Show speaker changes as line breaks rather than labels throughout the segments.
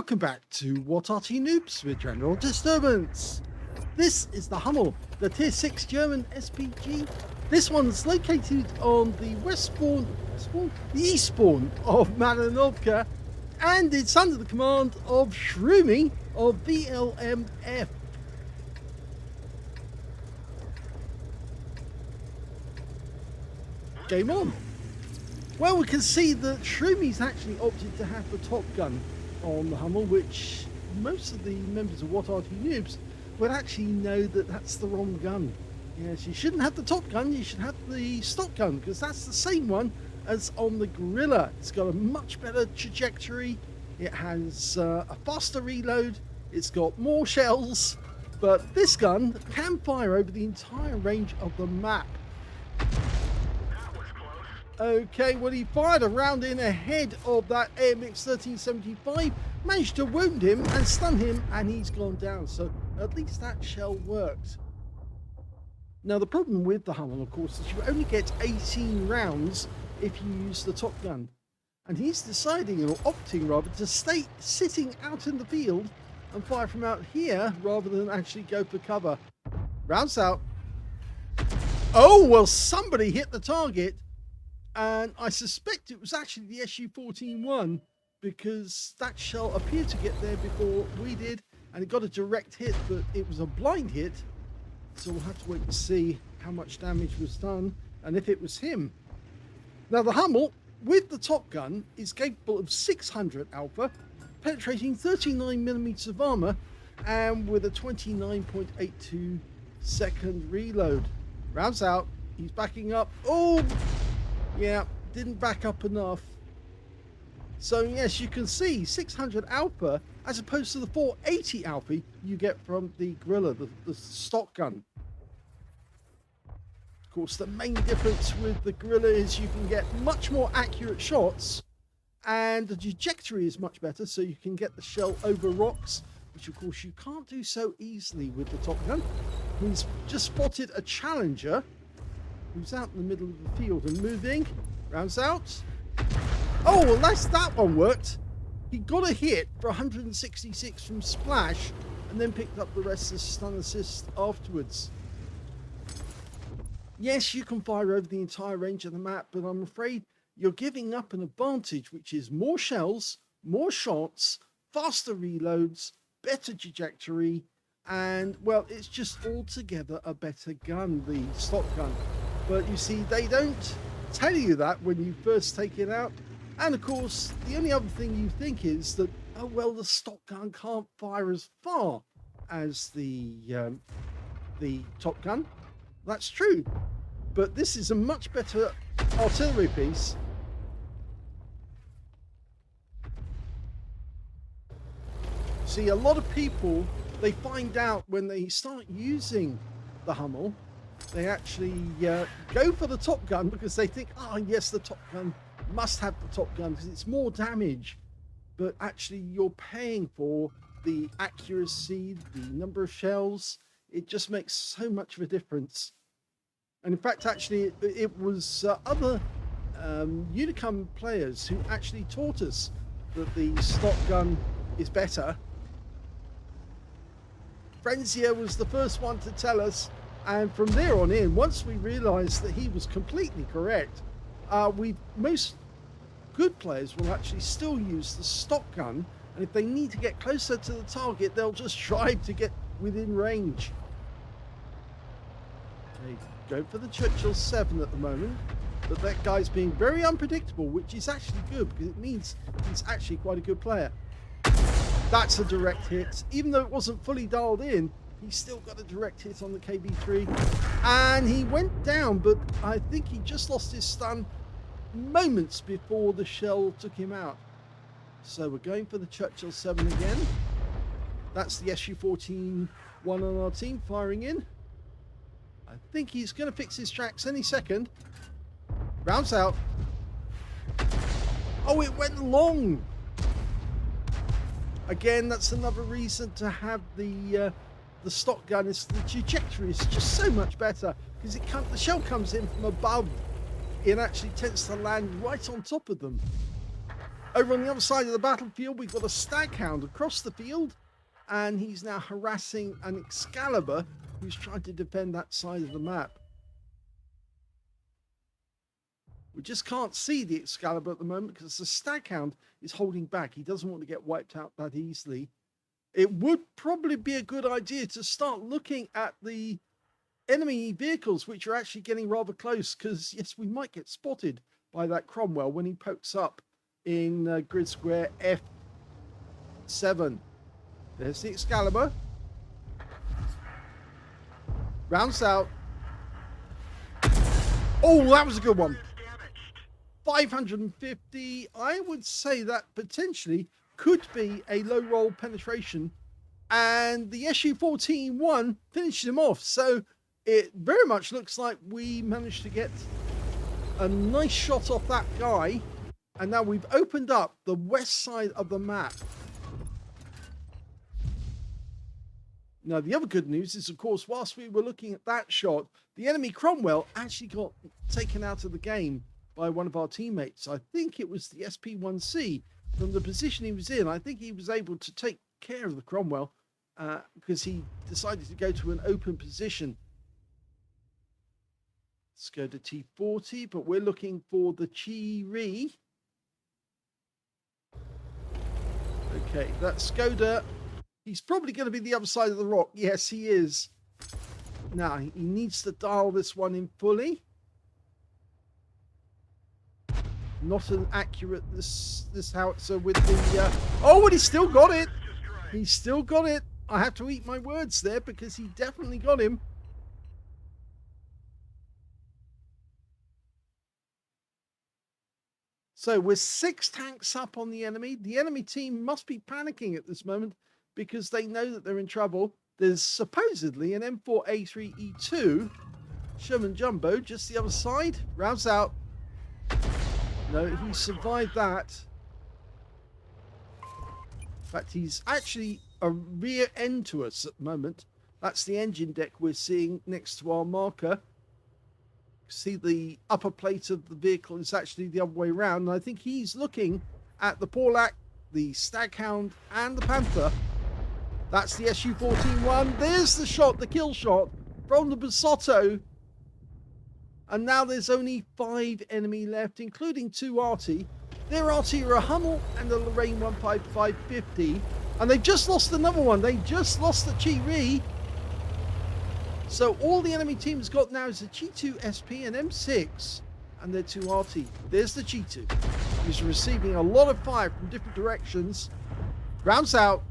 Welcome back to What Arty Noobs with General Disturbance. This is the Hummel, the Tier 6 German SPG. This one's located on the the east spawn of Malinovka, and it's under the command of Shroumy of VLM-F. Game on. Well, we can see that Shroumy's actually opted to have the top gun on the Hummel, which most of the members of What Arty Noobs would actually know that that's the wrong gun. Yes, you shouldn't have the top gun, you should have the stock gun, because that's the same one as on the Gorilla. It's got a much better trajectory, it has a faster reload, it's got more shells, but this gun can fire over the entire range of the map. Okay, well, he fired a round in ahead of that AMX 1375, managed to wound him and stun him, and he's gone down. So at least that shell worked. Now, the problem with the Hummel, of course, is you only get 18 rounds if you use the top gun. And he's deciding, or opting rather, to stay sitting out in the field and fire from out here rather than actually go for cover. Rounds out. Oh, well, somebody hit the target. And I suspect it was actually the SU-14-1, because that shell appeared to get there before we did, and it got a direct hit, but it was a blind hit. So we'll have to wait and see how much damage was done and if it was him. Now, the Hummel, with the top gun, is capable of 600 alpha, penetrating 39mm of armor, and with a 29.82 second reload. Rounds out. He's backing up. Oh! Yeah, didn't back up enough. So yes, you can see 600 alpha as opposed to the 480 alpha you get from the Gorilla, the stock gun. Of course, the main difference with the Gorilla is you can get much more accurate shots, and the trajectory is much better, so you can get the shell over rocks, which of course you can't do so easily with the top gun. He's just spotted a Challenger who's out in the middle of the field and moving. Rounds out. Oh, well, that one worked. He got a hit for 166 from splash and then picked up the rest as stun assist afterwards. Yes, you can fire over the entire range of the map, but I'm afraid you're giving up an advantage, which is more shells, more shots, faster reloads, better trajectory, and, well, it's just altogether a better gun, the stock gun. But you see, they don't tell you that when you first take it out. And of course, the only other thing you think is that, oh, well, the stock gun can't fire as far as the top gun. That's true. But this is a much better artillery piece. See, a lot of people, they find out when they start using the Hummel, they actually go for the top gun because they think, oh yes, the top gun must have the top gun because it's more damage. But actually you're paying for the accuracy, the number of shells. It just makes so much of a difference. And in fact, actually, it was other Unicum players who actually taught us that the stock gun is better. Frenzia was the first one to tell us. And from there on in, once we realized that he was completely correct, most good players will actually still use the stock gun. And if they need to get closer to the target, they'll just try to get within range. Okay, go for the Churchill 7 at the moment. But that guy's being very unpredictable, which is actually good because it means he's actually quite a good player. That's a direct hit. Even though it wasn't fully dialed in, he still got a direct hit on the KB3, and he went down, but I think he just lost his stun moments before the shell took him out. So we're going for the Churchill 7 again. That's the SU-14-1 on our team firing in. I think he's going to fix his tracks any second. Rounds out. Oh, it went long. Again, that's another reason to have the stock gun. Is the trajectory is just so much better because the shell comes in from above. It actually tends to land right on top of them. Over on the other side of the battlefield, we've got a staghound across the field, and he's now harassing an Excalibur who's trying to defend that side of the map. We just can't see the Excalibur at the moment because the staghound is holding back. He doesn't want to get wiped out that easily. It would probably be a good idea to start looking at the enemy vehicles, which are actually getting rather close, because yes, we might get spotted by that Cromwell when he pokes up in grid square F7. There's the Excalibur. Rounds out. Oh, that was a good one. 550. I would say that potentially could be a low roll penetration, and the SU-14-1 finished him off. So it very much looks like we managed to get a nice shot off that guy, and now we've opened up the west side of the map. Now, the other good news is, of course, whilst we were looking at that shot, the enemy Cromwell actually got taken out of the game by one of our teammates. I think it was the SP-1C. From the position he was in, I think he was able to take care of the Cromwell because he decided to go to an open position. Let's go to T40, but we're looking for the Chi-Ri. Okay, that Skoda. He's probably going to be the other side of the rock. Yes, he is. Now, he needs to dial this one in fully. Not an accurate this howitzer with the... Oh, and he still got it. He still got it. I have to eat my words there because he definitely got him. So we're 6 tanks up on the enemy. The enemy team must be panicking at this moment because they know that they're in trouble. There's supposedly an M4A3E2 Sherman Jumbo just the other side. Rounds out. No, he survived that. In fact, he's actually a rear end to us at the moment. That's the engine deck we're seeing next to our marker. See, the upper plate of the vehicle is actually the other way around. And I think he's looking at the Porlac, the Staghound, and the Panther. That's the SU-14-1. There's the shot, the kill shot from the Basotto. And now there's only 5 enemy left, including 2 Arty. Their Arty are a Hummel and a Lorraine 15550. And they just lost another one. They just lost the Chi-Ri. So all the enemy team's got now is a Chi-2 SP and M6. And their 2 Arty. There's the Chi-2. He's receiving a lot of fire from different directions. Rounds out.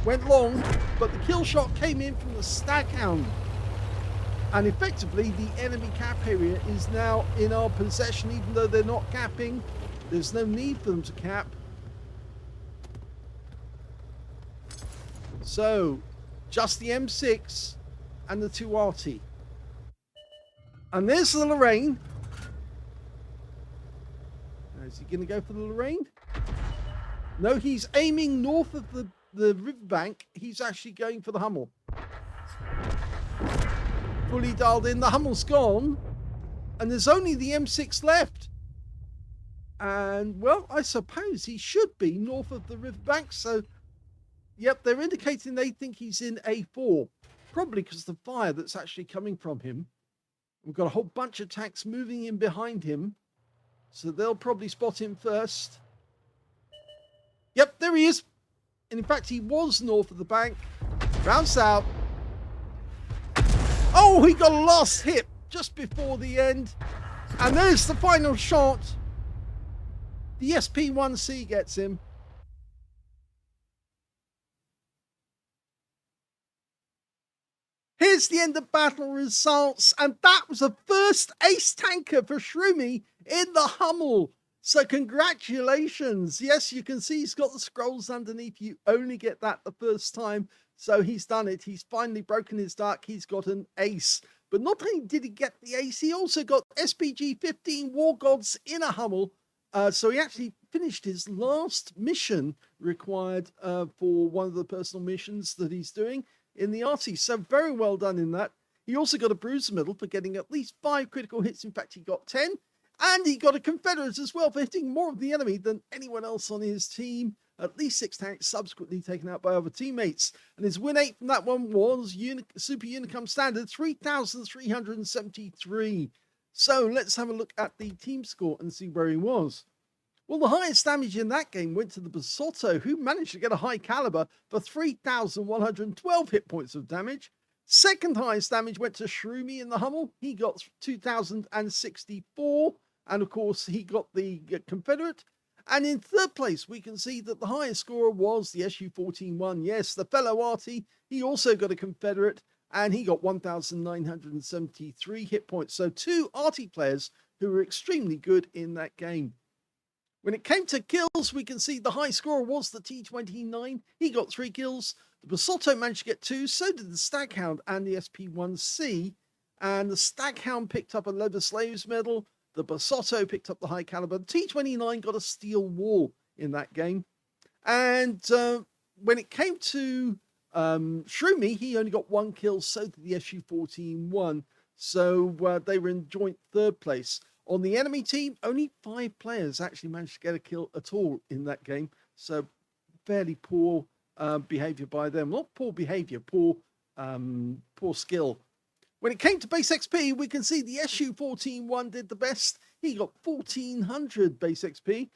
Went long, but the kill shot came in from the Staghound. And effectively, the enemy cap area is now in our possession, even though they're not capping. There's no need for them to cap. So, just the M6 and the 2 Arty. And there's the Lorraine. Now, is he going to go for the Lorraine? No, he's aiming north of the riverbank. He's actually going for the Hummel. Fully dialed in. The Hummel's gone. And there's only the M6 left. And, well, I suppose he should be north of the riverbank. So, yep, they're indicating they think he's in A4. Probably because of the fire that's actually coming from him. We've got a whole bunch of tanks moving in behind him. So they'll probably spot him first. Yep, there he is. And in fact, he was north of the bank. Rounds out. Oh, he got a last hit just before the end. And there's the final shot. The SP-1C gets him. Here's the end of battle results. And that was the first ace tanker for Shroumy in the Hummel. So congratulations. Yes, you can see he's got the scrolls underneath. You only get that the first time. So he's done it. He's finally broken his duck. He's got an ace. But not only did he get the ace, he also got SPG-15 War Gods in a Hummel. So he actually finished his last mission required for one of the personal missions that he's doing in the Arty. So very well done in that. He also got a bruiser medal for getting at least 5 critical hits. In fact, he got 10. And he got a Confederate as well for hitting more of the enemy than anyone else on his team. At least 6 tanks subsequently taken out by other teammates. And his win 8 from that one was Super Unicum Standard 3,373. So let's have a look at the team score and see where he was. Well, the highest damage in that game went to the Basotto, who managed to get a high caliber for 3,112 hit points of damage. Second highest damage went to Shroumy in the Hummel. He got 2,064. And of course, he got the Confederate. And in third place, we can see that the highest scorer was the SU-14-1. Yes, the fellow Arty. He also got a Confederate, and he got 1,973 hit points. So 2 Arty players who were extremely good in that game. When it came to kills, we can see the high scorer was the T-29. He got 3 kills. The Basotto managed to get 2. So did the Staghound and the SP-1C. And the Staghound picked up a Leather Slaves medal. The Basotto picked up the high caliber. The T-29 got a steel wall in that game. And when it came to Shroumy, he only got 1 kill. So did the SU-14-1. So they were in joint third place. On the enemy team, only 5 players actually managed to get a kill at all in that game. So fairly poor behavior by them. Not poor behavior, poor skill. When it came to base XP, we can see the SU-14-1 did the best. He got 1,400 base XP.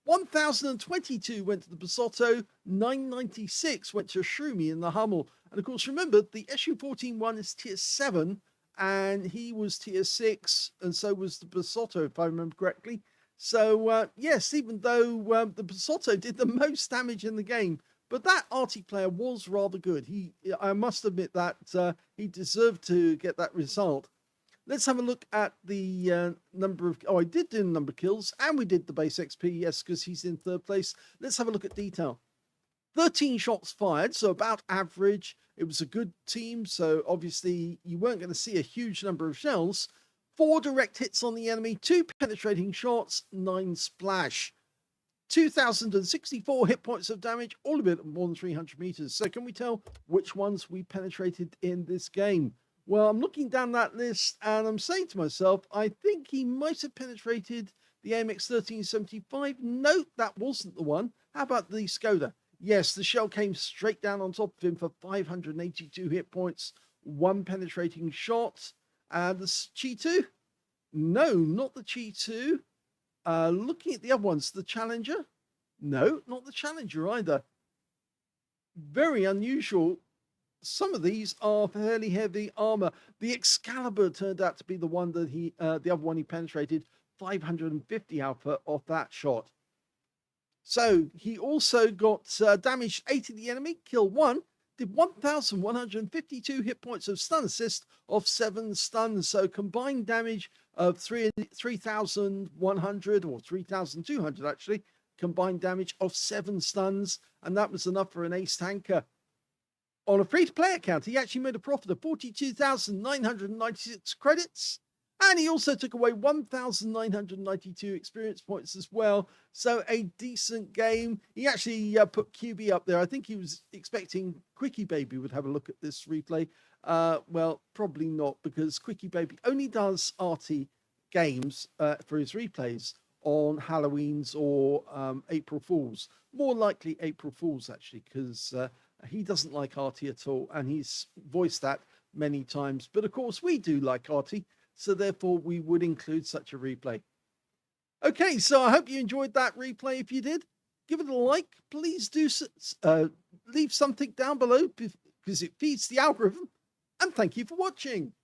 1,022 went to the Basotto. 996 went to Shroumy in the Hummel. And of course, remember, the SU-14-1 is tier 7, and he was tier 6, and so was the Basotto, if I remember correctly. So, yes, even though the Basotto did the most damage in the game, but that Arty player was rather good. I must admit that he deserved to get that result. Let's have a look at the number of... Oh, I did do the number of kills, and we did the base XP, yes, because he's in third place. Let's have a look at detail. 13 shots fired, so about average. It was a good team, so obviously you weren't going to see a huge number of shells. 4 direct hits on the enemy, 2 penetrating shots, 9 splash. 2,064 hit points of damage, all of it at more than 300 meters. So can we tell which ones we penetrated in this game? Well, I'm looking down that list and I'm saying to myself, I think he might have penetrated the AMX 1375. No, that wasn't the one. How about the Skoda? Yes, the shell came straight down on top of him for 582 hit points, 1 penetrating shot. And the Chi 2? No, not the Chi 2. Looking at the other ones, the Challenger? No, not the Challenger either. Very unusual. Some of these are fairly heavy armor. The Excalibur turned out to be the one that the other one he penetrated. 550 output off that shot. So he also got damaged 8 of the enemy, killed 1, did 1,152 hit points of stun assist off 7 stuns. So combined damage of 3,100 or 3,200 actually, combined damage of 7 stuns, and that was enough for an ace tanker. On a free-to-play account, he actually made a profit of 42,996 credits, and he also took away 1,992 experience points as well. So a decent game. He actually put QB up there. I think he was expecting Quickie Baby would have a look at this replay. Well, probably not, because Quickie Baby only does Arty games for his replays on Halloweens or April Fools. More likely April Fools, actually, because he doesn't like Arty at all, and he's voiced that many times. But of course, we do like Arty, so therefore we would include such a replay. Okay, so I hope you enjoyed that replay. If you did, give it a like. Please do leave something down below because it feeds the algorithm. And thank you for watching.